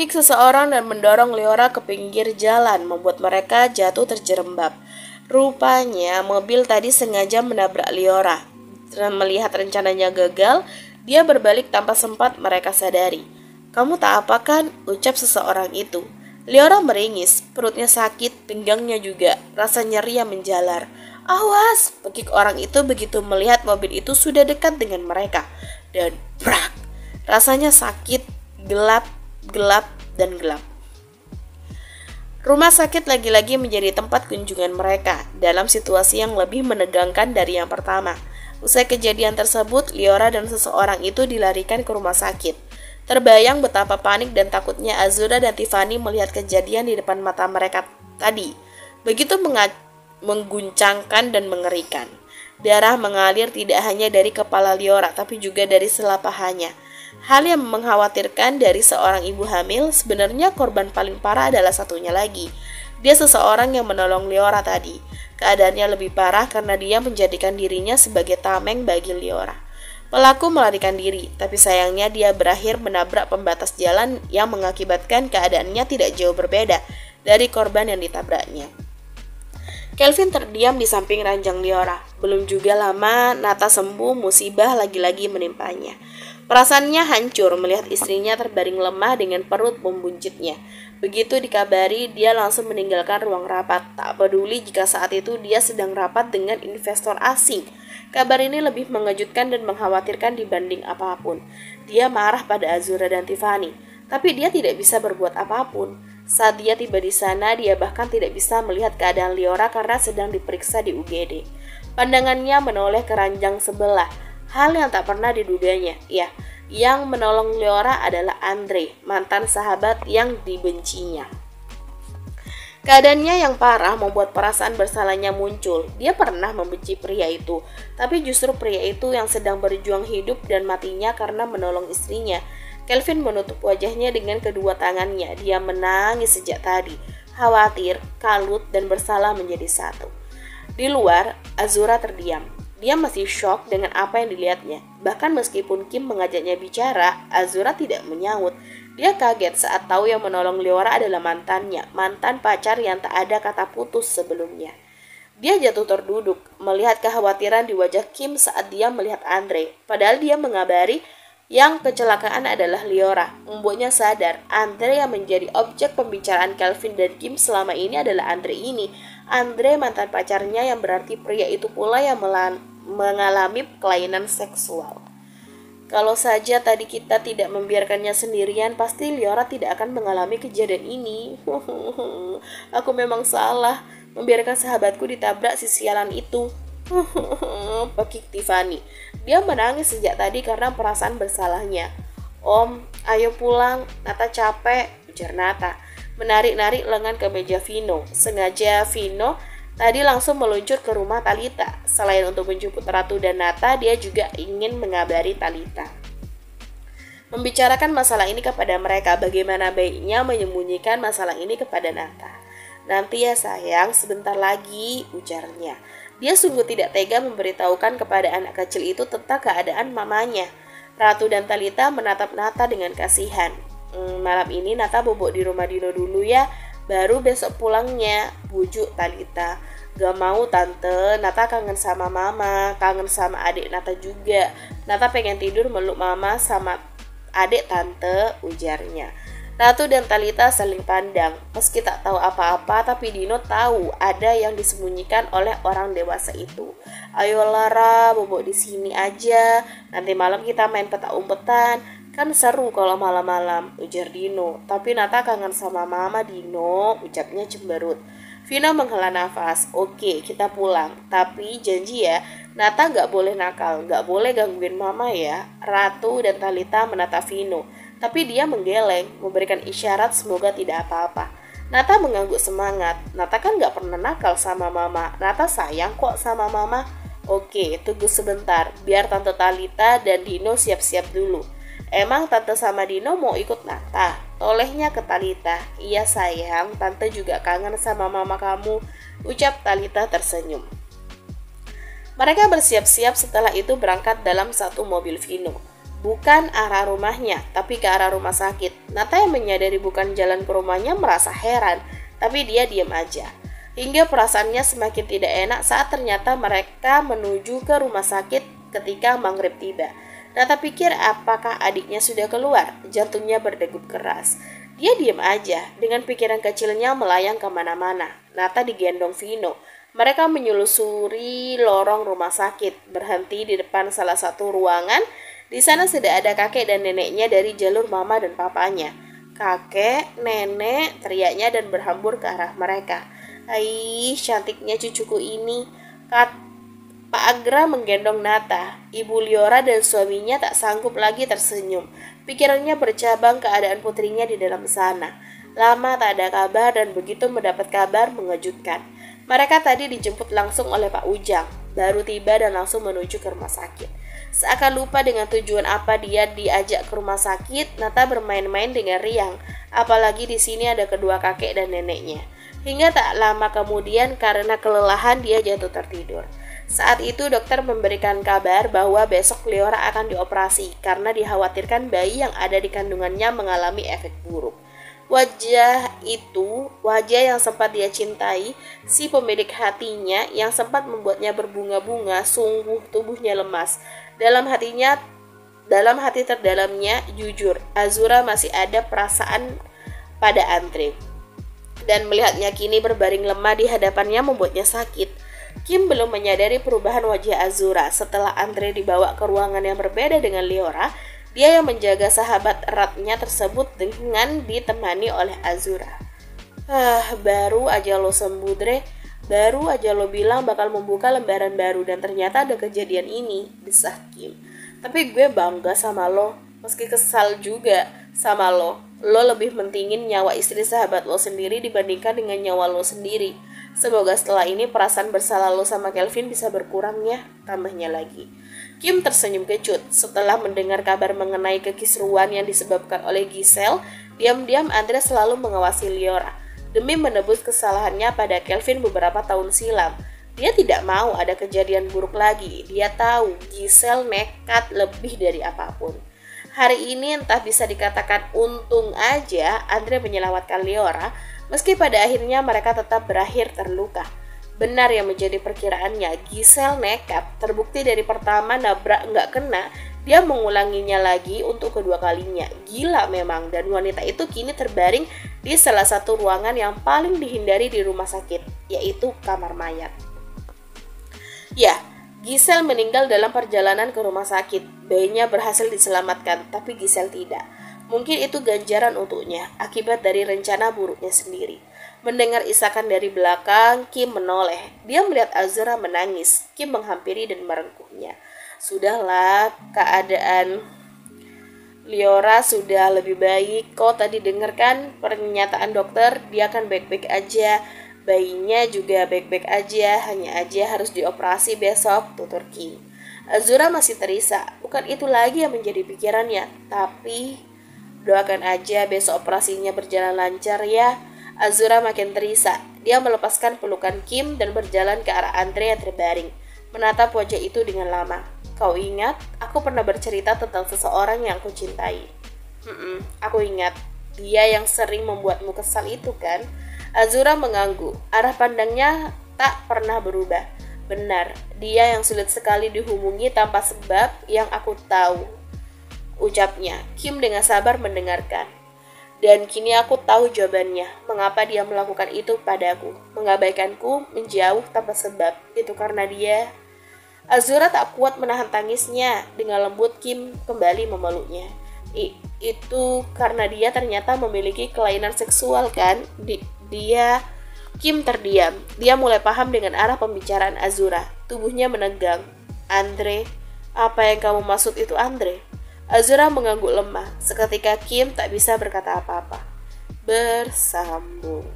Bertekik seseorang dan mendorong Leora ke pinggir jalan, membuat mereka jatuh terjerembab. Rupanya mobil tadi sengaja menabrak Leora. Dan melihat rencananya gagal, dia berbalik tanpa sempat mereka sadari. "Kamu tak apa kan?" ucap seseorang itu. Leora meringis, perutnya sakit, pinggangnya juga, rasa nyeri yang menjalar. "Awas!" pekik orang itu begitu melihat mobil itu sudah dekat dengan mereka. Dan brak! Rasanya sakit, gelap, dan gelap. Rumah sakit lagi-lagi menjadi tempat kunjungan mereka dalam situasi yang lebih menegangkan dari yang pertama. Usai kejadian tersebut, Leora dan seseorang itu dilarikan ke rumah sakit. Terbayang betapa panik dan takutnya Azura dan Tiffany melihat kejadian di depan mata mereka tadi. Begitu mengguncangkan dan mengerikan. Darah mengalir tidak hanya dari kepala Leora, tapi juga dari sela pahanya. Hal yang mengkhawatirkan dari seorang ibu hamil, sebenarnya korban paling parah adalah satunya lagi. Dia seseorang yang menolong Leora tadi. Keadaannya lebih parah karena dia menjadikan dirinya sebagai tameng bagi Leora. Pelaku melarikan diri, tapi sayangnya dia berakhir menabrak pembatas jalan yang mengakibatkan keadaannya tidak jauh berbeda dari korban yang ditabraknya. Kelvin terdiam di samping ranjang Leora. Belum juga lama Nata sembuh, musibah lagi-lagi menimpanya. Perasaannya hancur melihat istrinya terbaring lemah dengan perut membuncitnya. Begitu dikabari, dia langsung meninggalkan ruang rapat. Tak peduli jika saat itu dia sedang rapat dengan investor asing. Kabar ini lebih mengejutkan dan mengkhawatirkan dibanding apapun. Dia marah pada Azura dan Tiffany, tapi dia tidak bisa berbuat apapun. Saat dia tiba di sana, dia bahkan tidak bisa melihat keadaan Leora karena sedang diperiksa di UGD. Pandangannya menoleh ke ranjang sebelah. Hal yang tak pernah diduganya, ya, yang menolong Leora adalah Andre, mantan sahabat yang dibencinya. Keadaannya yang parah membuat perasaan bersalahnya muncul. Dia pernah membenci pria itu, tapi justru pria itu yang sedang berjuang hidup dan matinya karena menolong istrinya. Kelvin menutup wajahnya dengan kedua tangannya. Dia menangis sejak tadi, khawatir, kalut, dan bersalah menjadi satu. Di luar, Azura terdiam. Dia masih shock dengan apa yang dilihatnya. Bahkan meskipun Kim mengajaknya bicara, Azura tidak menyaut. Dia kaget saat tahu yang menolong Leora adalah mantannya, mantan pacar yang tak ada kata putus sebelumnya. Dia jatuh terduduk, melihat kekhawatiran di wajah Kim saat dia melihat Andre. Padahal dia mengabari yang kecelakaan adalah Leora. Membuatnya sadar, Andre yang menjadi objek pembicaraan Kelvin dan Kim selama ini adalah Andre ini. Andre mantan pacarnya, yang berarti pria itu pula yang mengalami kelainan seksual. Kalau saja tadi kita tidak membiarkannya sendirian, pasti Leora tidak akan mengalami kejadian ini. Aku memang salah membiarkan sahabatku ditabrak si sialan itu. Pekik Tiffany. Dia menangis sejak tadi karena perasaan bersalahnya. "Om, ayo pulang, Nata capek," ujar Nata, menarik-narik lengan ke meja Vino. Sengaja Vino tadi langsung meluncur ke rumah Talita. Selain untuk menjemput Ratu dan Nata, dia juga ingin mengabari Talita. Membicarakan masalah ini kepada mereka, bagaimana baiknya menyembunyikan masalah ini kepada Nata. "Nanti ya sayang, sebentar lagi," ujarnya. Dia sungguh tidak tega memberitahukan kepada anak kecil itu tentang keadaan mamanya. Ratu dan Talita menatap Nata dengan kasihan. Malam ini Nata bobok di rumah Dino dulu ya, baru besok pulangnya," bujuk Talita. "Gak mau tante, Nata kangen sama mama, kangen sama adik Nata juga. Nata pengen tidur meluk mama sama adik tante," ujarnya. Ratu dan Talita saling pandang. Meski tak tahu apa-apa, tapi Dino tahu ada yang disembunyikan oleh orang dewasa itu. "Ayo Lara, bobok di sini aja. Nanti malam kita main petak umpetan. Kan seru kalau malam-malam," ujar Dino. "Tapi Nata kangen sama mama Dino," ucapnya cemberut. Vino menghela nafas. "Oke, kita pulang. Tapi janji ya, Nata gak boleh nakal, gak boleh gangguin mama ya." Ratu dan Talita menatap Vino, tapi dia menggeleng, memberikan isyarat semoga tidak apa-apa. Nata mengangguk semangat. "Nata kan gak pernah nakal sama mama. Nata sayang kok sama mama." "Oke, tunggu sebentar, biar Tante Talita dan Dino siap-siap dulu." "Emang Tante sama Dino mau ikut Nata?" tolehnya ke Talita. "Iya sayang, Tante juga kangen sama mama kamu," ucap Talita tersenyum. Mereka bersiap-siap, setelah itu berangkat dalam satu mobil Vino. bukan arah rumahnya, tapi ke arah rumah sakit. Nata yang menyadari bukan jalan ke rumahnya merasa heran, tapi dia diam aja. Hingga perasaannya semakin tidak enak saat ternyata mereka menuju ke rumah sakit ketika maghrib tiba. Nata pikir apakah adiknya sudah keluar, jantungnya berdegup keras. Dia diam aja, dengan pikiran kecilnya melayang kemana-mana. Nata digendong Vino. Mereka menyelusuri lorong rumah sakit, berhenti di depan salah satu ruangan. Di sana sudah ada kakek dan neneknya dari jalur mama dan papanya. Kakek, nenek, teriaknya dan berhambur ke arah mereka. "Hai, cantiknya cucuku ini," kata Pak Agra menggendong Nata. Ibu Liora dan suaminya tak sanggup lagi tersenyum. Pikirannya bercabang keadaan putrinya di dalam sana. Lama tak ada kabar dan begitu mendapat kabar mengejutkan. Mereka tadi dijemput langsung oleh Pak Ujang. Baru tiba dan langsung menuju ke rumah sakit. Seakan lupa dengan tujuan apa dia diajak ke rumah sakit, Nata bermain-main dengan riang. Apalagi di sini ada kedua kakek dan neneknya. Hingga tak lama kemudian karena kelelahan dia jatuh tertidur. Saat itu dokter memberikan kabar bahwa besok Liora akan dioperasi karena dikhawatirkan bayi yang ada di kandungannya mengalami efek buruk. Wajah yang sempat dia cintai, si pemilik hatinya yang sempat membuatnya berbunga-bunga, sungguh tubuhnya lemas. Dalam hati terdalamnya, jujur, Azura masih ada perasaan pada Andre. Dan melihatnya kini berbaring lemah di hadapannya membuatnya sakit. Kim belum menyadari perubahan wajah Azura. Setelah Andre dibawa ke ruangan yang berbeda dengan Liora, dia yang menjaga sahabat eratnya tersebut dengan ditemani oleh Azura. Baru aja lo sembuh, Dre. Baru aja lo bilang bakal membuka lembaran baru dan ternyata ada kejadian ini, desah Kim. Tapi gue bangga sama lo, meski kesal juga sama lo. Lo lebih mentingin nyawa istri sahabat lo sendiri dibandingkan dengan nyawa lo sendiri. Semoga setelah ini perasaan bersalah lo sama Kelvin bisa berkurang ya, tambahnya lagi. Kim tersenyum kecut setelah mendengar kabar mengenai kekisruan yang disebabkan oleh Giselle. Diam-diam Andre selalu mengawasi Liora demi menebus kesalahannya pada Kelvin beberapa tahun silam. Dia tidak mau ada kejadian buruk lagi. Dia tahu Giselle nekat lebih dari apapun. Hari ini entah bisa dikatakan untung aja Andre menyelamatkan Liora, meski pada akhirnya mereka tetap berakhir terluka. Benar yang menjadi perkiraannya, Giselle nekat. Terbukti dari pertama nabrak nggak kena, dia mengulanginya lagi untuk kedua kalinya. Gila memang, dan wanita itu kini terbaring di salah satu ruangan yang paling dihindari di rumah sakit, yaitu kamar mayat. Ya, Giselle meninggal dalam perjalanan ke rumah sakit. Bayinya berhasil diselamatkan, tapi Giselle tidak. Mungkin itu ganjaran untuknya, akibat dari rencana buruknya sendiri. Mendengar isakan dari belakang, Kim menoleh. Dia melihat Azura menangis. Kim menghampiri dan merengkuhnya. Sudahlah, keadaan Liora sudah lebih baik. Kau tadi dengarkan pernyataan dokter, dia akan baik-baik aja. Bayinya juga baik-baik aja, hanya aja harus dioperasi besok, tutur Kim. Azura masih terisak. Bukan itu lagi yang menjadi pikirannya, tapi doakan aja besok operasinya berjalan lancar ya. Azura makin terisak. Dia melepaskan pelukan Kim dan berjalan ke arah Andre yang terbaring, menatap wajah itu dengan lama. Kau ingat, aku pernah bercerita tentang seseorang yang aku cintai. Aku ingat. Dia yang sering membuatmu kesal itu kan? Azura mengangguk. Arah pandangnya tak pernah berubah. Benar, dia yang sulit sekali dihubungi tanpa sebab yang aku tahu, ucapnya. Kim dengan sabar mendengarkan. Dan kini aku tahu jawabannya, mengapa dia melakukan itu padaku, mengabaikanku, menjauh tanpa sebab. Itu karena dia. Azura tak kuat menahan tangisnya. Dengan lembut Kim kembali memeluknya. Itu karena dia ternyata memiliki kelainan seksual kan? Kim terdiam. Dia mulai paham dengan arah pembicaraan Azura. Tubuhnya menegang. Andre, apa yang kamu maksud itu Andre? Azura mengangguk lemah. Seketika Kim tak bisa berkata apa-apa. Bersambung.